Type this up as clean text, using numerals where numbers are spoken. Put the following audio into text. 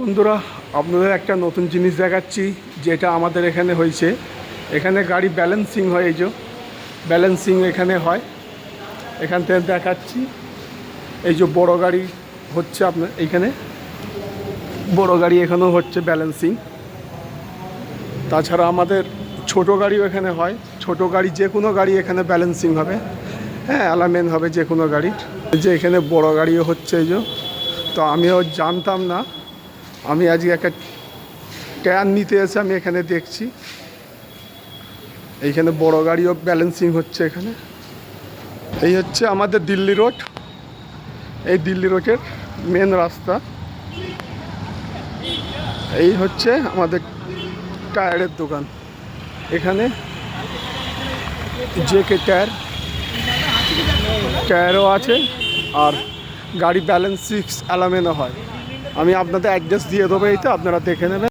বন্ধুরা, আপনাদের একটা নতুন জিনিস দেখাচ্ছি যেটা আমাদের এখানে হয়েছে। এখানে গাড়ি ব্যালেন্সিং হয়, এই যে ব্যালেন্সিং এখানে হয়। এখান থেকে দেখাচ্ছি, এই যে বড় গাড়ি হচ্ছে আপনার এইখানে, বড় গাড়ি এখানেও হচ্ছে ব্যালেন্সিং। তাছাড়া আমাদের ছোট গাড়িও এখানে হয়। ছোট গাড়ি যে কোনো গাড়ি এখানে ব্যালেন্সিং হবে, হ্যাঁ, অ্যালাইনমেন্ট হবে যে কোনো গাড়ির। যে এখানে বড় গাড়িও হচ্ছে, এই যে। তো আমিও জানতাম না, আমি আজকে একটা টায়ার নিতে এসে আমি এখানে দেখছি এইখানে বড় গাড়িও ব্যালেন্সিং হচ্ছে এখানে। এই হচ্ছে আমাদের দিল্লি রোড, এই দিল্লি রোডের মেন রাস্তা। এই হচ্ছে আমাদের টায়ারের দোকান। এখানে জেকে টায়ারও আছে, আর গাড়ি ব্যালেন্সিং অ্যালাইনমেন্টও হয়। আমি আপনাদের অ্যাড্রেস দিয়ে দেবো, এইটা আপনারা দেখে নেবেন।